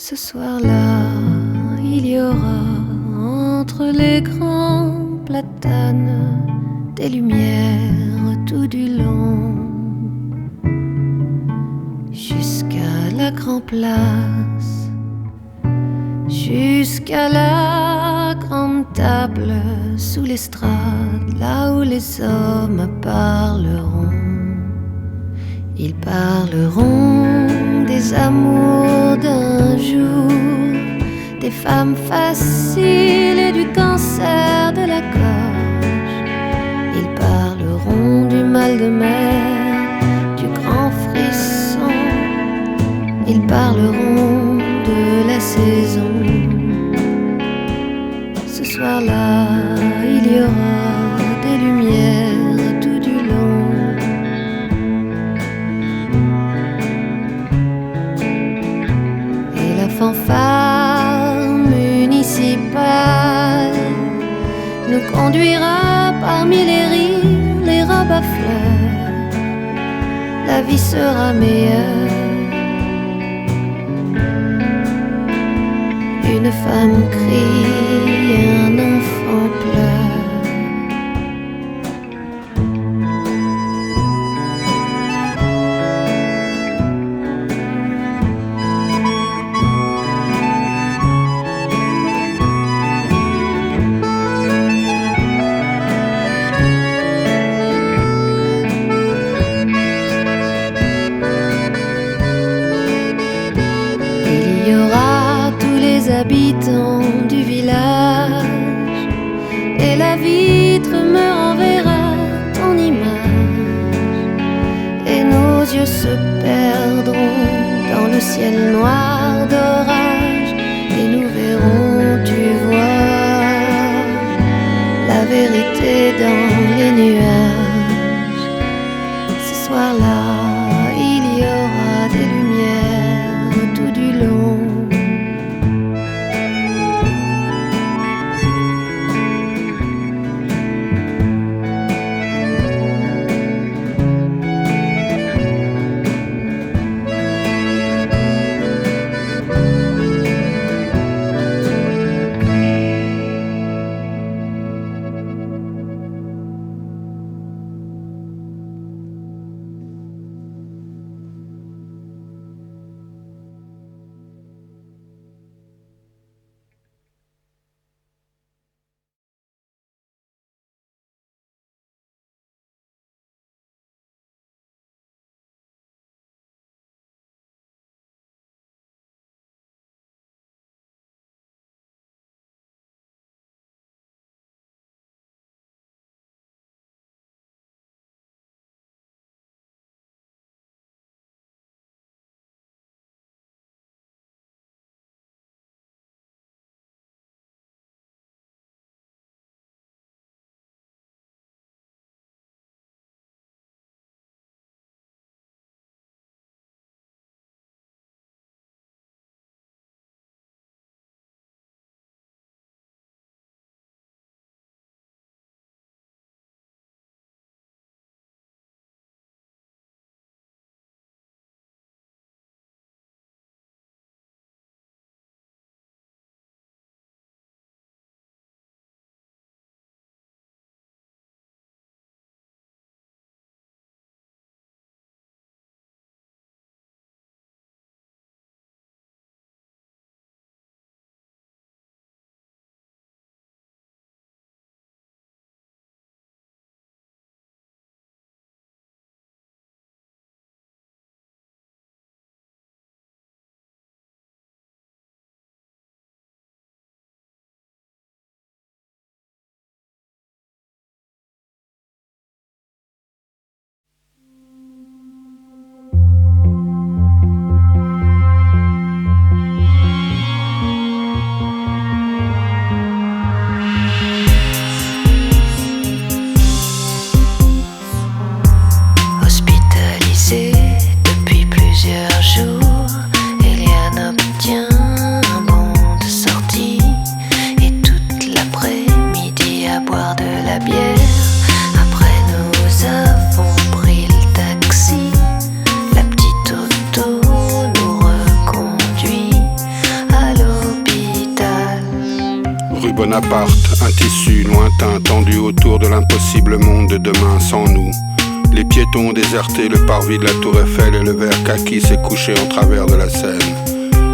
Ce soir-là, il y aura entre les grands platanes des lumières tout du long, jusqu'à la grande place, jusqu'à la grande table sous l'estrade, là où les hommes parleront. Ils parleront des amours d'un jour, des femmes faciles et du cancer de la gorge. Ils parleront du mal de mer, du grand frisson. Ils parleront de la saison. Ce soir-là, il y aura des lumières tout du long. Et la fanfare municipale nous conduira parmi les rires, les robes à fleurs. La vie sera meilleure. Une femme crie, un enfant pleure. Il y aura tous les habitants du village, et la vitre me renverra ton image, et nos yeux se perdront dans le ciel noir d'orage, et nous verrons, tu vois, la vérité dans les nuages. Ce soir-là, il y aura des lumières tout du long. Bonaparte, un tissu lointain tendu autour de l'impossible monde de demain sans nous. Les piétons ont déserté le parvis de la Tour Eiffel et le verre kaki s'est couché en travers de la Seine.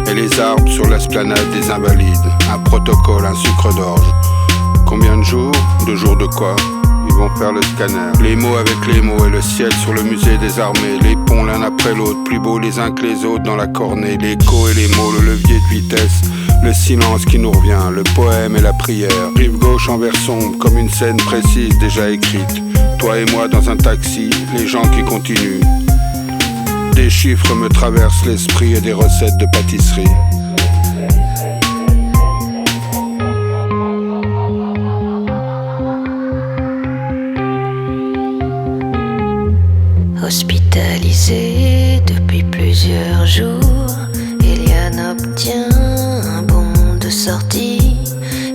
Et les arbres sur l'esplanade des Invalides, un protocole, un sucre d'orge. Combien de jours? 2 jours de quoi? Ils vont faire le scanner. Les mots avec les mots et le ciel sur le musée des armées. Les ponts l'un après l'autre, plus beaux les uns que les autres dans la cornée. L'écho et les mots, le levier de vitesse, le silence qui nous revient, le poème et la prière. Rive gauche en vert sombre, comme une scène précise déjà écrite. Toi et moi dans un taxi, les gens qui continuent. Des chiffres me traversent l'esprit et des recettes de pâtisserie. Hospitalisé depuis plusieurs jours, Eliane obtient un bon de sortie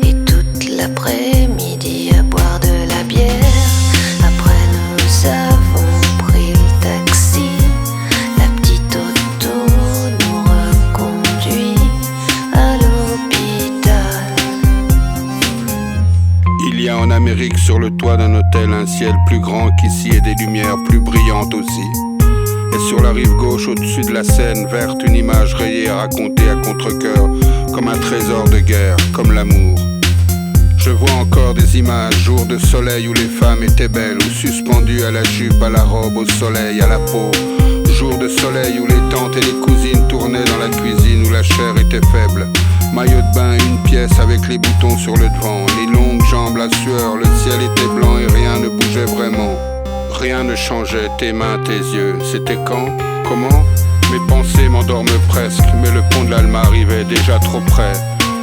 et toute l'après-midi à boire de la bière. Après nous avons pris le taxi, la petite auto nous reconduit à l'hôpital. Il y a en Amérique sur le toit d'un hôtel un ciel plus grand qu'ici et des lumières plus brillantes aussi. Et sur la rive gauche au-dessus de la Seine verte, une image rayée et racontée à contre-cœur comme un trésor de guerre, comme l'amour. Je vois encore des images, jours de soleil où les femmes étaient belles, ou suspendues à la jupe, à la robe, au soleil, à la peau. Jours de soleil où les tantes et les cousines tournaient dans la cuisine où la chair était faible. Maillot de bain, une pièce avec les boutons sur le devant, les longues jambes, la sueur, le ciel était blanc et rien ne bougeait vraiment. Rien ne changeait, tes mains, tes yeux, c'était quand? Comment? Mes pensées m'endorment presque, mais le pont de l'Alma arrivait déjà trop près.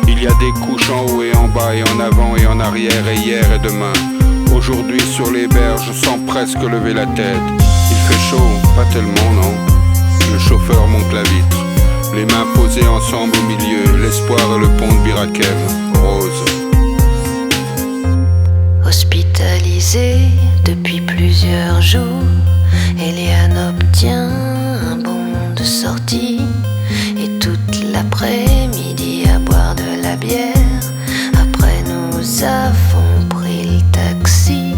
Il y a des couches en haut et en bas et en avant et en arrière et hier et demain. Aujourd'hui sur les berges, je sens presque lever la tête. Il fait chaud, pas tellement non. Le chauffeur monte la vitre, les mains posées ensemble au milieu, l'espoir et le pont de Birakev, rose. Hospitalisé depuis plusieurs jours, Eliane obtient un bon de sortie et toute l'après-midi à boire de la bière. Après nous avons pris le taxi,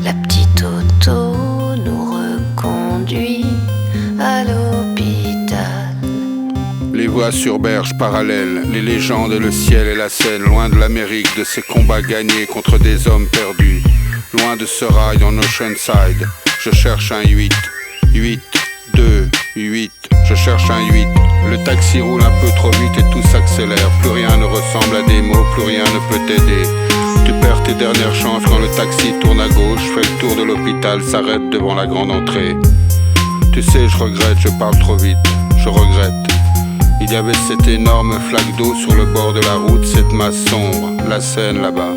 la petite auto nous reconduit à l'hôpital. Les voies sur berge parallèles, les légendes, le ciel et la Seine, loin de l'Amérique, de ces combats gagnés contre des hommes perdus. Loin de ce rail en Oceanside, je cherche un 8, 8, 2, 8, je cherche un 8. Le taxi roule un peu trop vite et tout s'accélère, plus rien ne ressemble à des mots, plus rien ne peut t'aider. Tu perds tes dernières chances quand le taxi tourne à gauche, fait le tour de l'hôpital, s'arrête devant la grande entrée. Tu sais, je regrette, je parle trop vite, je regrette. Il y avait cette énorme flaque d'eau sur le bord de la route, cette masse sombre, la Seine là-bas.